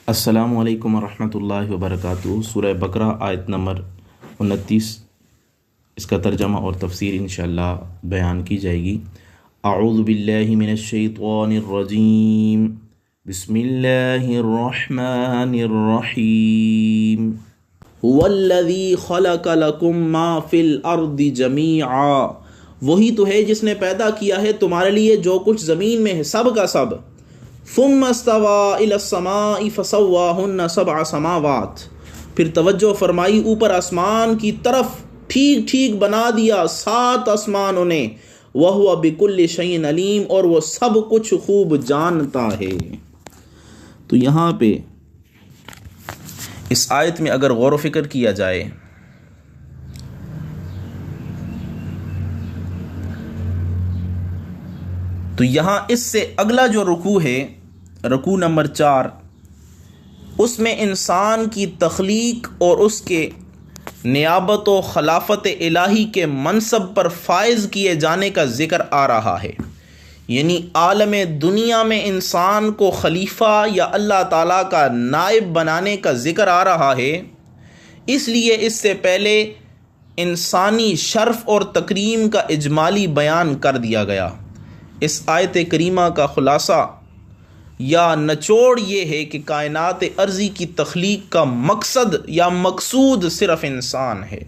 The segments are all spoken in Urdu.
السلام علیکم ورحمۃ اللہ وبرکاتہ۔ سورہ بقرہ آیت نمبر 29، اس کا ترجمہ اور تفسیر انشاءاللہ بیان کی جائے گی۔ اعوذ باللہ من الشیطان الرجیم، بسم اللہ الرحمن الرحیم۔ هو الذی خلق لکم ما فی الارض جمیعا، وہی تو ہے جس نے پیدا کیا ہے تمہارے لیے جو کچھ زمین میں ہے، سب کا سب۔ ثم استوى الى السماء فسواهن سبع سماوات، پھر توجہ فرمائی اوپر آسمان کی طرف، ٹھیک ٹھیک بنا دیا 7 آسمانوں نے۔ وهو بكل شيء علیم، اور وہ سب کچھ خوب جانتا ہے۔ تو یہاں پہ اس آیت میں اگر غور و فکر کیا جائے تو یہاں اس سے اگلا جو رکوع ہے، رکوع نمبر 4، اس میں انسان کی تخلیق اور اس کے نیابت و خلافت الہی کے منصب پر فائز کیے جانے کا ذکر آ رہا ہے۔ یعنی عالم دنیا میں انسان کو خلیفہ یا اللہ تعالیٰ کا نائب بنانے کا ذکر آ رہا ہے۔ اس لیے اس سے پہلے انسانی شرف اور تکریم کا اجمالی بیان کر دیا گیا۔ اس آیت کریمہ کا خلاصہ یا نچوڑ یہ ہے کہ کائنات ارضی کی تخلیق کا مقصد یا مقصود صرف انسان ہے۔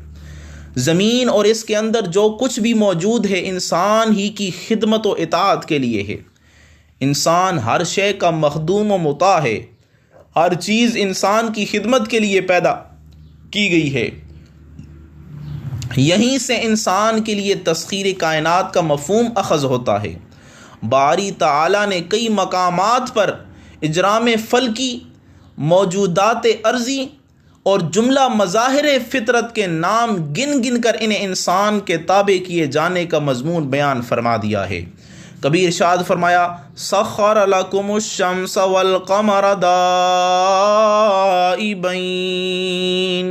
زمین اور اس کے اندر جو کچھ بھی موجود ہے انسان ہی کی خدمت و اطاعت کے لیے ہے۔ انسان ہر شے کا مخدوم و مطاع ہے، ہر چیز انسان کی خدمت کے لیے پیدا کی گئی ہے۔ یہیں سے انسان کے لیے تسخیر کائنات کا مفہوم اخذ ہوتا ہے۔ باری تعالیٰ نے کئی مقامات پر اجرام فلکی، موجودات ارضی اور جملہ مظاہر فطرت کے نام گن گن کر انہیں انسان کے تابع کیے جانے کا مضمون بیان فرما دیا ہے۔ کبھی ارشاد فرمایا سخر لکم الشمس والقمر دائبین،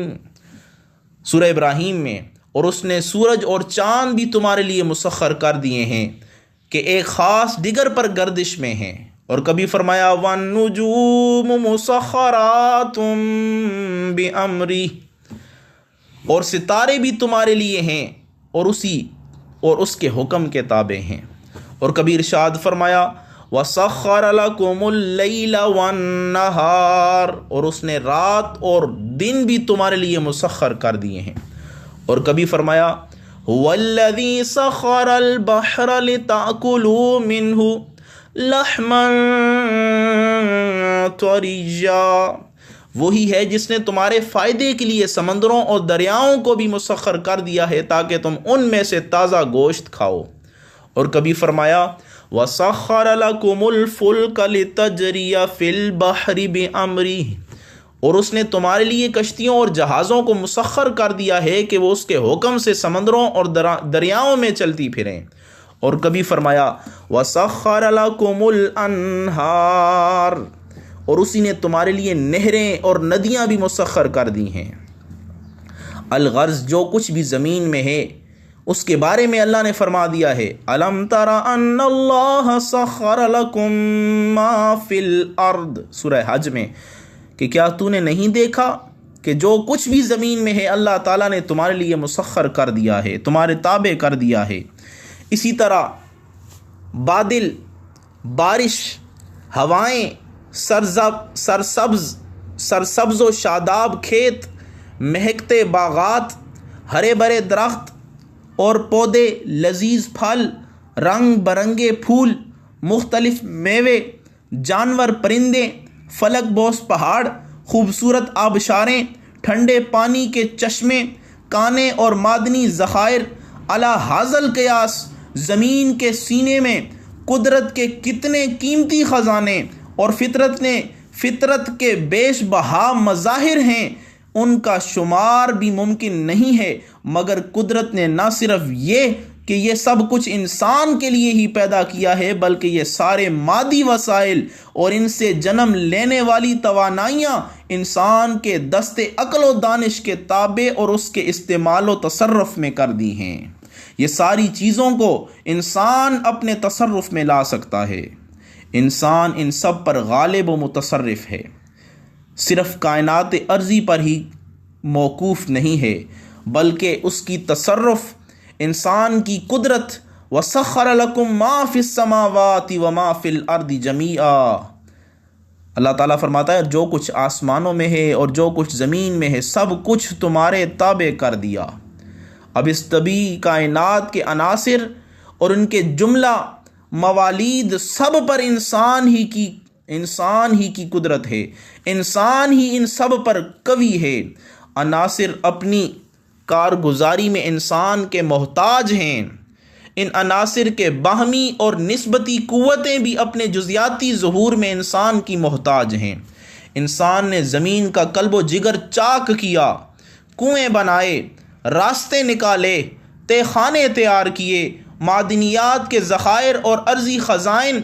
سورہ ابراہیم میں، اور اس نے سورج اور چاند بھی تمہارے لیے مسخر کر دیے ہیں کہ ایک خاص ڈگر پر گردش میں ہیں۔ اور کبھی فرمایا وَالنُّجُومُ مُسَخَّرَاتٌ بِأَمْرِهِ، اور ستارے بھی تمہارے لیے ہیں اور اس کے حکم کے تابع ہیں۔ اور کبھی ارشاد فرمایا وَسَخَّرَ لَكُمُ اللَّيْلَ وَالنَّهَارَ، اور اس نے رات اور دن بھی تمہارے لیے مسخر کر دیے ہیں۔ اور کبھی فرمایا هُوَ الَّذِي سَخَّرَ الْبَحْرَ لِتَأْكُلُوا مِنْهُ لَحْمًا طَرِيًّا، وہی ہے جس نے تمہارے فائدے کے لیے سمندروں اور دریاؤں کو بھی مسخر کر دیا ہے تاکہ تم ان میں سے تازہ گوشت کھاؤ۔ اور کبھی فرمایا وَسَخَّرَ لَكُمُ الْفُلْكَ لِتَجْرِيَ فِي الْبَحْرِ بِأَمْرِهِ، اور اس نے تمہارے لیے کشتیوں اور جہازوں کو مسخر کر دیا ہے کہ وہ اس کے حکم سے سمندروں اور دریاؤں میں چلتی پھریں۔ اور کبھی فرمایا وَسَخَّرَ لَكُمُ الْأَنْهَارَ، اور اسی نے تمہارے لیے نہریں اور ندیاں بھی مسخر کر دی ہیں۔ الغرض جو کچھ بھی زمین میں ہے اس کے بارے میں اللہ نے فرما دیا ہے أَلَمْ تَرَ أَنَّ اللَّهَ سَخَّرَ لَكُم مَّا فِي الْأَرْضِ، سورہ حج میں، کہ کیا تو نے نہیں دیکھا کہ جو کچھ بھی زمین میں ہے اللہ تعالیٰ نے تمہارے لیے مسخر کر دیا ہے، تمہارے تابع کر دیا ہے۔ اسی طرح بادل، بارش، ہوائیں، سرسبز و شاداب کھیت، مہکتے باغات، ہرے بھرے درخت اور پودے، لذیذ پھل، رنگ برنگے پھول، مختلف میوے، جانور، پرندے، فلک بوس پہاڑ، خوبصورت آبشاریں، ٹھنڈے پانی کے چشمے، کانے اور معدنی ذخائر، اعلیٰ حاصل قیاس، زمین کے سینے میں قدرت کے کتنے قیمتی خزانے اور فطرت کے بیش بہا مظاہر ہیں، ان کا شمار بھی ممکن نہیں ہے، مگر قدرت نے نہ صرف یہ کہ یہ سب کچھ انسان کے لیے ہی پیدا کیا ہے بلکہ یہ سارے مادی وسائل اور ان سے جنم لینے والی توانائیاں انسان کے دست عقل و دانش کے تابع اور اس کے استعمال و تصرف میں کر دی ہیں۔ یہ ساری چیزوں کو انسان اپنے تصرف میں لا سکتا ہے۔ انسان ان سب پر غالب و متصرف ہے۔ صرف کائنات ارضی پر ہی موقوف نہیں ہے، بلکہ اس کی تصرف، انسان کی قدرت، وَسَخَّرَ لَكُم مَّا فِي السَّمَاوَاتِ وَمَا فِي الْأَرْضِ جَمِيعًا۔ اللہ تعالیٰ فرماتا ہے جو کچھ آسمانوں میں ہے اور جو کچھ زمین میں ہے سب کچھ تمہارے تابع کر دیا۔ اب اس طبیعی کائنات کے عناصر اور ان کے جملہ موالید سب پر انسان ہی کی قدرت ہے، انسان ہی ان سب پر قوی ہے۔ عناصر اپنی کارگزاری میں انسان کے محتاج ہیں، ان عناصر کے باہمی اور نسبتی قوتیں بھی اپنے جزیاتی ظہور میں انسان کی محتاج ہیں۔ انسان نے زمین کا قلب و جگر چاک کیا، کنویں بنائے، راستے نکالے، تہ خانے تیار کیے، معدنیات کے ذخائر اور ارضی خزائن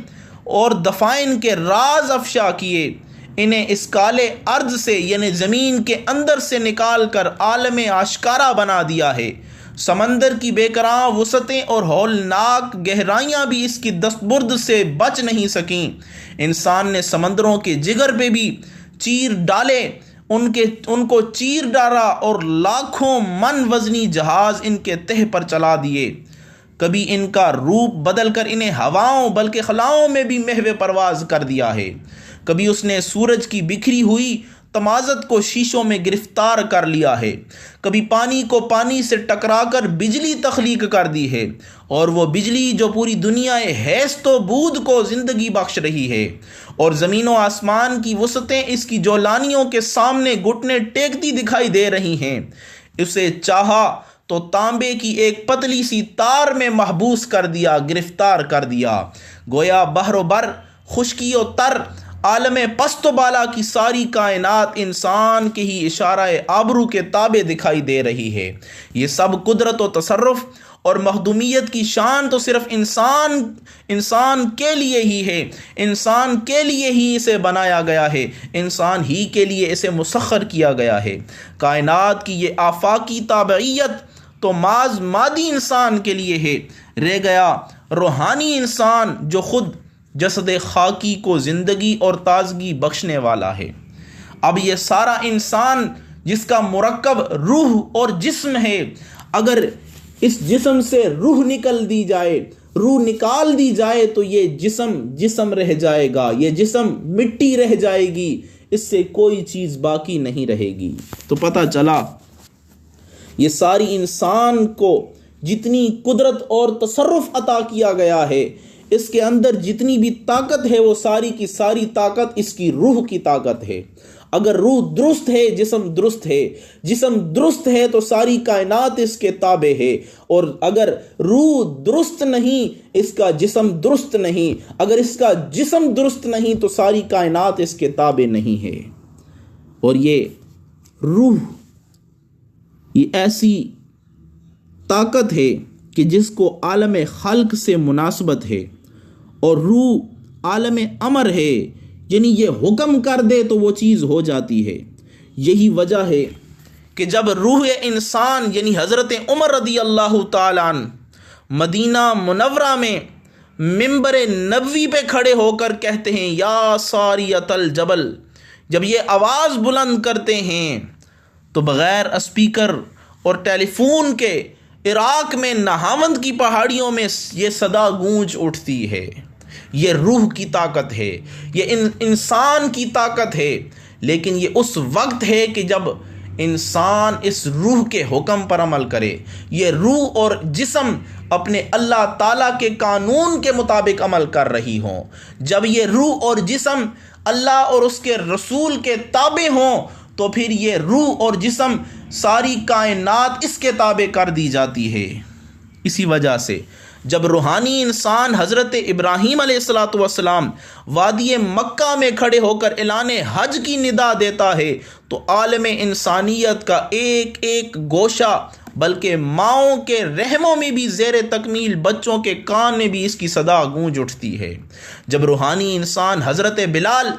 اور دفائن کے راز افشا کیے، انہیں اس کالے ارض سے یعنی زمین کے اندر سے نکال کر عالم آشکارا بنا دیا ہے۔ سمندر کی بے کران وسعتیں اور ہولناک گہرائیاں بھی اس کی دستبرد سے بچ نہیں سکیں۔ انسان نے سمندروں کے جگر پہ بھی چیر ڈالے، ان کو چیر ڈالا اور لاکھوں من وزنی جہاز ان کے تہ پر چلا دیے۔ کبھی ان کا روپ بدل کر انہیں ہواؤں بلکہ خلاؤں میں بھی محو پرواز کر دیا ہے۔ کبھی اس نے سورج کی بکھری ہوئی تمازت کو شیشوں میں گرفتار کر لیا ہے، کبھی پانی کو پانی سے ٹکرا کر بجلی تخلیق کر دی ہے، اور وہ بجلی جو پوری دنیا ہیست و بود کو زندگی بخش رہی ہے، اور زمین و آسمان کی وسعتیں اس کی جولانیوں کے سامنے گھٹنے ٹیکتی دکھائی دے رہی ہیں۔ اسے چاہا تو تانبے کی ایک پتلی سی تار میں محبوس کر دیا، گرفتار کر دیا۔ گویا بحر و بر، خشکی و تر، عالم پست و بالا کی ساری کائنات انسان کے ہی اشارہ آبرو کے تابع دکھائی دے رہی ہے۔ یہ سب قدرت و تصرف اور مخدومیت کی شان تو صرف انسان کے لیے ہی ہے، انسان کے لیے ہی اسے بنایا گیا ہے، انسان ہی کے لیے اسے مسخر کیا گیا ہے۔ کائنات کی یہ آفاقی تابعیت تو محض مادی انسان کے لیے ہے، رہ گیا روحانی انسان جو خود جسد خاکی کو زندگی اور تازگی بخشنے والا ہے۔ اب یہ سارا انسان جس کا مرکب روح اور جسم ہے، اگر اس جسم سے روح نکال دی جائے تو یہ جسم رہ جائے گا، یہ جسم مٹی رہ جائے گی، اس سے کوئی چیز باقی نہیں رہے گی۔ تو پتہ چلا یہ ساری انسان کو جتنی قدرت اور تصرف عطا کیا گیا ہے، اس کے اندر جتنی بھی طاقت ہے وہ ساری کی ساری طاقت اس کی روح کی طاقت ہے۔ اگر روح درست ہے، جسم درست ہے، جسم درست ہے تو ساری کائنات اس کے تابع ہے، اور اگر روح درست نہیں اس کا جسم درست نہیں، اگر اس کا جسم درست نہیں تو ساری کائنات اس کے تابع نہیں ہے۔ اور یہ روح یہ ایسی طاقت ہے کہ جس کو عالم خلق سے مناسبت ہے، اور روح عالم امر ہے، یعنی یہ حکم کر دے تو وہ چیز ہو جاتی ہے۔ یہی وجہ ہے کہ جب روح انسان یعنی حضرت عمر رضی اللہ تعالیٰ عنہ مدینہ منورہ میں منبر نبوی پہ کھڑے ہو کر کہتے ہیں یا ساریۃ الجبل، جب یہ آواز بلند کرتے ہیں تو بغیر اسپیکر اور ٹیلی فون کے عراق میں نہاوند کی پہاڑیوں میں یہ صدا گونج اٹھتی ہے۔ یہ روح کی طاقت ہے، یہ انسان کی طاقت ہے، لیکن یہ اس وقت ہے کہ جب انسان اس روح کے حکم پر عمل کرے۔ یہ روح اور جسم اپنے اللہ تعالیٰ کے قانون کے مطابق عمل کر رہی ہوں۔ جب یہ روح اور جسم اللہ اور اس کے رسول کے تابع ہوں تو پھر یہ روح اور جسم ساری کائنات اس کے تابع کر دی جاتی ہے۔ اسی وجہ سے جب روحانی انسان حضرت ابراہیم علیہ السلام وادی مکہ میں کھڑے ہو کر اعلان حج کی ندا دیتا ہے تو عالم انسانیت کا ایک ایک گوشہ بلکہ ماؤں کے رحموں میں بھی زیر تکمیل بچوں کے کان میں بھی اس کی صدا گونج اٹھتی ہے۔ جب روحانی انسان حضرت بلال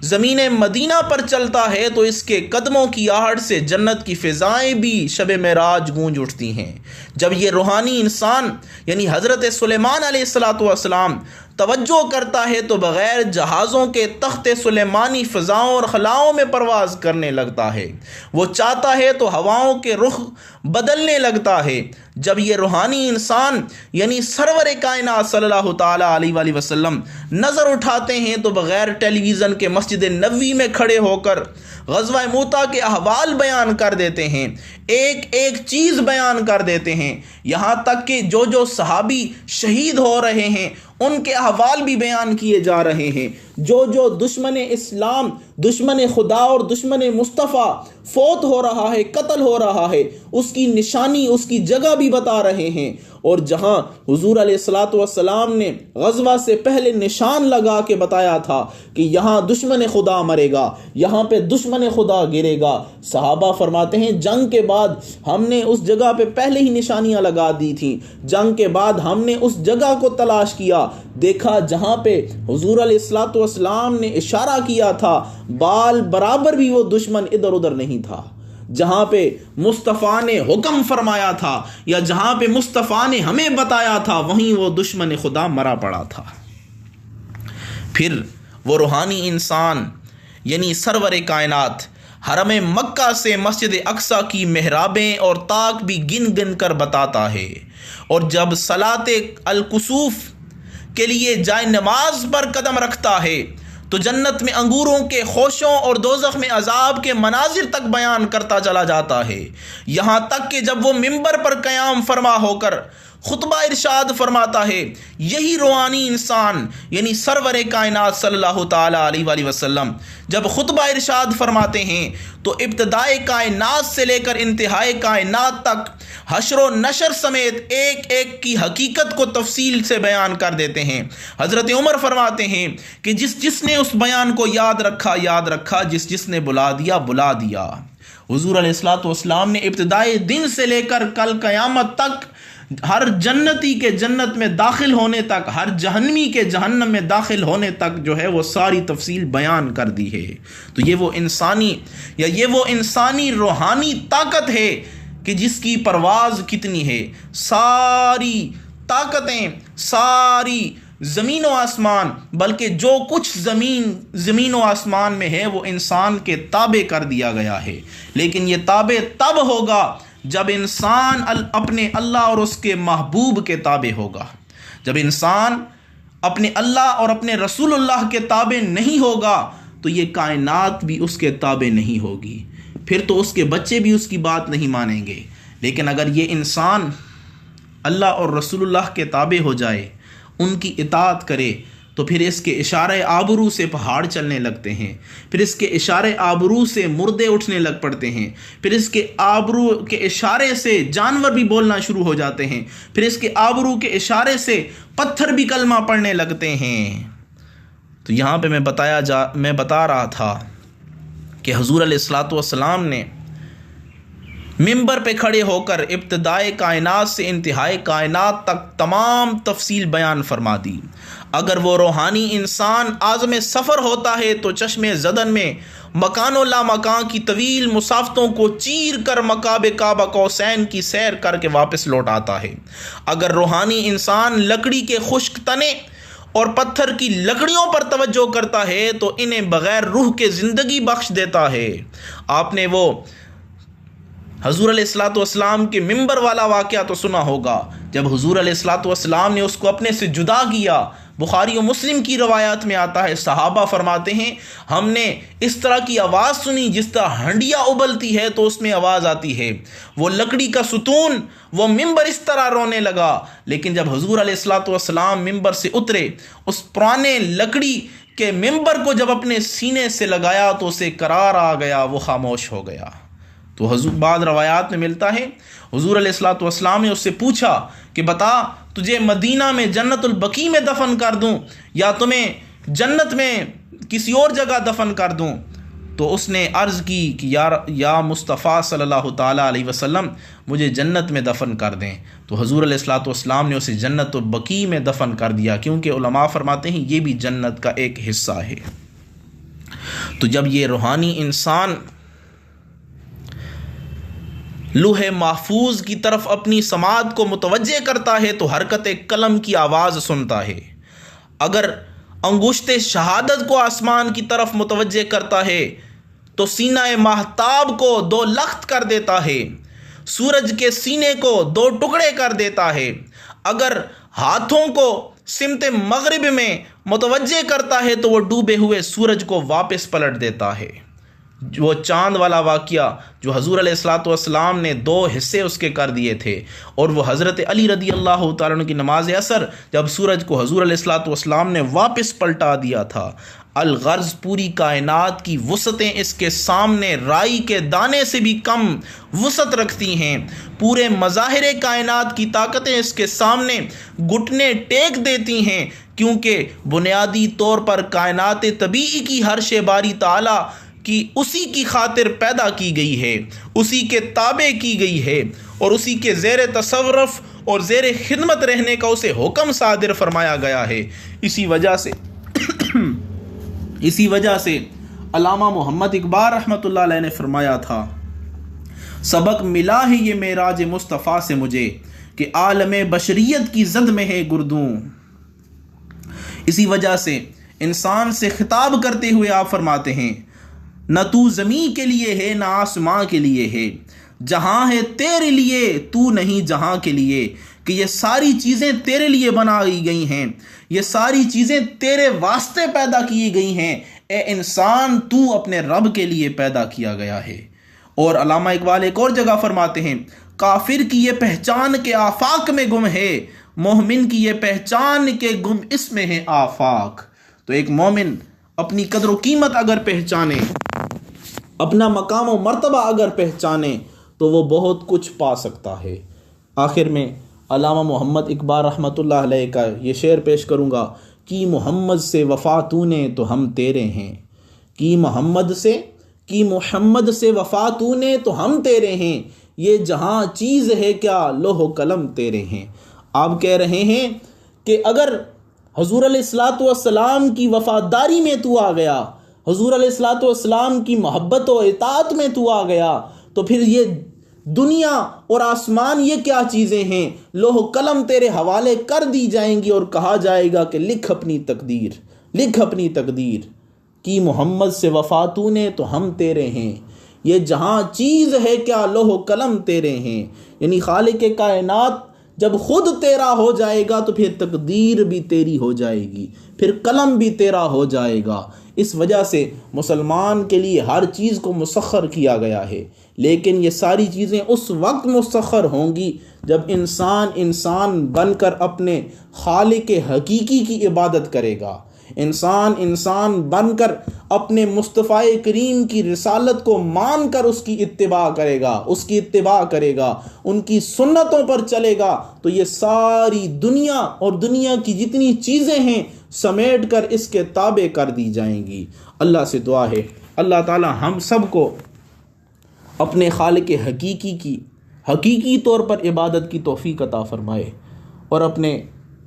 زمین مدینہ پر چلتا ہے تو اس کے قدموں کی آہٹ سے جنت کی فضائیں بھی شب معراج گونج اٹھتی ہیں۔ جب یہ روحانی انسان یعنی حضرت سلیمان علیہ السلام توجہ کرتا ہے تو بغیر جہازوں کے تخت سلیمانی فضاؤں اور خلاؤں میں پرواز کرنے لگتا ہے، وہ چاہتا ہے تو ہواؤں کے رخ بدلنے لگتا ہے۔ جب یہ روحانی انسان یعنی سرور کائنات صلی اللہ تعالیٰ علیہ وآلہ وسلم نظر اٹھاتے ہیں تو بغیر ٹیلی ویژن کے مسجد نبوی میں کھڑے ہو کر غزوہ موتا کے احوال بیان کر دیتے ہیں، ایک ایک چیز بیان کر دیتے ہیں، یہاں تک کہ جو صحابی شہید ہو رہے ہیں ان کے احوال بھی بیان کیے جا رہے ہیں، جو دشمن اسلام، دشمن خدا اور دشمن مصطفیٰ فوت ہو رہا ہے، قتل ہو رہا ہے، اس کی نشانی، اس کی جگہ بھی بتا رہے ہیں۔ اور جہاں حضور علیہ الصلوۃ والسلام نے غزوہ سے پہلے نشان لگا کے بتایا تھا کہ یہاں دشمن خدا مرے گا، یہاں پہ دشمن خدا گرے گا، صحابہ فرماتے ہیں جنگ کے بعد ہم نے اس جگہ پہ پہلے ہی نشانیاں لگا دی تھیں، جنگ کے بعد ہم نے اس جگہ کو تلاش کیا، دیکھا جہاں پہ حضور علیہ الصلوۃ والسلام نے اشارہ کیا تھا بال برابر بھی وہ دشمن ادھر ادھر نہیں تھا، جہاں پہ مصطفیٰ نے حکم فرمایا تھا یا جہاں پہ مصطفیٰ نے ہمیں بتایا تھا وہیں وہ دشمن خدا مرا پڑا تھا۔ پھر وہ روحانی انسان یعنی سرور کائنات حرم مکہ سے مسجد اقصی کی محرابیں اور طاق بھی گن گن کر بتاتا ہے، اور جب صلاۃ الکسوف کے لیے جائے نماز پر قدم رکھتا ہے تو جنت میں انگوروں کے خوشوں اور دوزخ میں عذاب کے مناظر تک بیان کرتا چلا جاتا ہے، یہاں تک کہ جب وہ منبر پر قیام فرما ہو کر خطبہ ارشاد فرماتا ہے، یہی روحانی انسان یعنی سرور کائنات صلی اللہ تعالیٰ علیہ وآلہ وسلم جب خطبہ ارشاد فرماتے ہیں تو ابتدائے کائنات سے لے کر انتہائی کائنات تک حشر و نشر سمیت ایک ایک کی حقیقت کو تفصیل سے بیان کر دیتے ہیں۔ حضرت عمر فرماتے ہیں کہ جس نے اس بیان کو یاد رکھا، جس نے بلا دیا۔ حضور علیہ الصلوۃ والسلام نے ابتدائی دن سے لے کر کل قیامت تک ہر جنتی کے جنت میں داخل ہونے تک، ہر جہنمی کے جہنم میں داخل ہونے تک جو ہے وہ ساری تفصیل بیان کر دی ہے۔ تو یہ وہ انسانی روحانی طاقت ہے کہ جس کی پرواز کتنی ہے، ساری طاقتیں، ساری زمین و آسمان، بلکہ جو کچھ زمین و آسمان میں ہے وہ انسان کے تابع کر دیا گیا ہے، لیکن یہ تابع تب ہوگا جب انسان اپنے اللہ اور اس کے محبوب کے تابع ہوگا۔ جب انسان اپنے اللہ اور اپنے رسول اللہ کے تابع نہیں ہوگا تو یہ کائنات بھی اس کے تابع نہیں ہوگی، پھر تو اس کے بچے بھی اس کی بات نہیں مانیں گے۔ لیکن اگر یہ انسان اللہ اور رسول اللہ کے تابع ہو جائے، ان کی اطاعت کرے، تو پھر اس کے اشارے آبرو سے پہاڑ چلنے لگتے ہیں، پھر اس کے اشارے آبرو سے مردے اٹھنے لگ پڑتے ہیں، پھر اس کے آبرو کے اشارے سے جانور بھی بولنا شروع ہو جاتے ہیں، پھر اس کے آبرو کے اشارے سے پتھر بھی کلمہ پڑھنے لگتے ہیں۔ تو یہاں پہ میں بتا رہا تھا کہ حضور علیہ الصلوۃ والسلام نے منبر پہ کھڑے ہو کر ابتدائے کائنات سے انتہائی کائنات تک تمام تفصیل بیان فرما دی۔ اگر وہ روحانی انسان عازم سفر ہوتا ہے تو چشم زدن میں مکان و لا مکان کی طویل مسافتوں کو چیر کر مکعب کعبہ قوسین کی سیر کر کے واپس لوٹ آتا ہے۔ اگر روحانی انسان لکڑی کے خشک تنے اور پتھر کی لکڑیوں پر توجہ کرتا ہے تو انہیں بغیر روح کے زندگی بخش دیتا ہے۔ آپ نے وہ حضور علیہ الصلوۃ والسلام کے منبر والا واقعہ تو سنا ہوگا، جب حضور علیہ الصلوۃ والسلام نے اس کو اپنے سے جدا کیا۔ بخاری و مسلم کی روایات میں آتا ہے، صحابہ فرماتے ہیں ہم نے اس طرح کی آواز سنی جس طرح ہنڈیا ابلتی ہے تو اس میں آواز آتی ہے، وہ لکڑی کا ستون، وہ منبر اس طرح رونے لگا۔ لیکن جب حضور علیہ الصلوۃ والسلام منبر سے اترے، اس پرانے لکڑی کے منبر کو جب اپنے سینے سے لگایا تو اسے قرار آ گیا، وہ خاموش ہو گیا۔ تو حضور بعض روایات میں ملتا ہے حضور علیہ الصلوۃ والسلام نے اس سے پوچھا کہ بتا تجھے مدینہ میں جنت البقیع میں دفن کر دوں یا تمہیں جنت میں کسی اور جگہ دفن کر دوں؟ تو اس نے عرض کی کہ یا مصطفیٰ صلی اللہ تعالیٰ علیہ وسلم مجھے جنت میں دفن کر دیں۔ تو حضور علیہ الصلوۃ والسلام نے اسے جنت البقیع میں دفن کر دیا، کیونکہ علماء فرماتے ہیں یہ بھی جنت کا ایک حصہ ہے۔ تو جب یہ روحانی انسان لوح محفوظ کی طرف اپنی سماعت کو متوجہ کرتا ہے تو حرکت قلم کی آواز سنتا ہے۔ اگر انگشت شہادت کو آسمان کی طرف متوجہ کرتا ہے تو سینہ ماہتاب کو دو لخت کر دیتا ہے، سورج کے سینے کو دو ٹکڑے کر دیتا ہے۔ اگر ہاتھوں کو سمت مغرب میں متوجہ کرتا ہے تو وہ ڈوبے ہوئے سورج کو واپس پلٹ دیتا ہے۔ وہ چاند والا واقعہ جو حضور علیہ الصلوۃ والسلام نے 2 حصے اس کے کر دیے تھے، اور وہ حضرت علی رضی اللہ تعالیٰ عنہ کی نماز عصر جب سورج کو حضور علیہ الصلوۃ والسلام نے واپس پلٹا دیا تھا۔ الغرض پوری کائنات کی وسعتیں اس کے سامنے رائی کے دانے سے بھی کم وسعت رکھتی ہیں، پورے مظاہر کائنات کی طاقتیں اس کے سامنے گھٹنے ٹیک دیتی ہیں، کیونکہ بنیادی طور پر کائنات طبیعی کی ہر شے باری تعالیٰ کی اسی کی خاطر پیدا کی گئی ہے، اسی کے تابع کی گئی ہے، اور اسی کے زیر تصرف اور زیر خدمت رہنے کا اسے حکم صادر فرمایا گیا ہے۔ اسی وجہ سے علامہ محمد اقبال رحمۃ اللہ علیہ نے فرمایا تھا، سبق ملا ہے یہ معراج مصطفیٰ سے مجھے کہ عالم بشریت کی زد میں ہے گردوں۔ اسی وجہ سے انسان سے خطاب کرتے ہوئے آپ فرماتے ہیں، نہ تو زمین کے لیے ہے نہ آسماں کے لیے ہے، جہاں ہے تیرے لیے تو نہیں جہاں کے لیے، کہ یہ ساری چیزیں تیرے لیے بنائی گئی ہیں، یہ ساری چیزیں تیرے واسطے پیدا کی گئی ہیں، اے انسان تو اپنے رب کے لیے پیدا کیا گیا ہے۔ اور علامہ اقبال ایک اور جگہ فرماتے ہیں، کافر کی یہ پہچان کے آفاق میں گم ہے، مومن کی یہ پہچان کے گم اس میں ہے آفاق۔ تو ایک مومن اپنی قدر و قیمت اگر پہچانے، اپنا مقام و مرتبہ اگر پہچانے تو وہ بہت کچھ پا سکتا ہے۔ آخر میں علامہ محمد اقبال رحمۃ اللہ علیہ کا یہ شعر پیش کروں گا، کی محمد سے وفا تو نے تو ہم تیرے ہیں، کی محمد سے وفا تو نے تو ہم تیرے ہیں، یہ جہاں چیز ہے کیا لوح و قلم تیرے ہیں۔ آپ کہہ رہے ہیں کہ اگر حضور علیہ الصلوۃ والسلام کی وفاداری میں تو آ گیا، حضور علیہ الصلوۃ والسلام کی محبت و اطاعت میں تو آ گیا، تو پھر یہ دنیا اور آسمان یہ کیا چیزیں ہیں، لوح و قلم تیرے حوالے کر دی جائیں گی اور کہا جائے گا کہ لکھ اپنی تقدیر، کی محمد سے وفا تو نے تو ہم تیرے ہیں، یہ جہاں چیز ہے کیا لوح و قلم تیرے ہیں۔ یعنی خالق کائنات جب خود تیرا ہو جائے گا تو پھر تقدیر بھی تیری ہو جائے گی، پھر قلم بھی تیرا ہو جائے گا۔ اس وجہ سے مسلمان کے لیے ہر چیز کو مسخر کیا گیا ہے، لیکن یہ ساری چیزیں اس وقت مسخر ہوں گی جب انسان بن کر اپنے خالق حقیقی کی عبادت کرے گا، انسان بن کر اپنے مصطفیٰ کریم کی رسالت کو مان کر اس کی اتباع کرے گا، ان کی سنتوں پر چلے گا، تو یہ ساری دنیا اور دنیا کی جتنی چیزیں ہیں سمیٹ کر اس کے تابع کر دی جائیں گی۔ اللہ سے دعا ہے اللہ تعالی ہم سب کو اپنے خالق حقیقی کی حقیقی طور پر عبادت کی توفیق عطا فرمائے، اور اپنے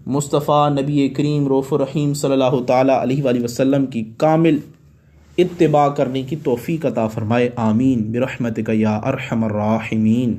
مصطفیٰ نبی کریم رؤوف الرحیم صلی اللہ تعالیٰ علیہ وآلہ وسلم کی کامل اتباع کرنے کی توفیق عطا فرمائے۔ آمین برحمتک یا ارحم الراحمین۔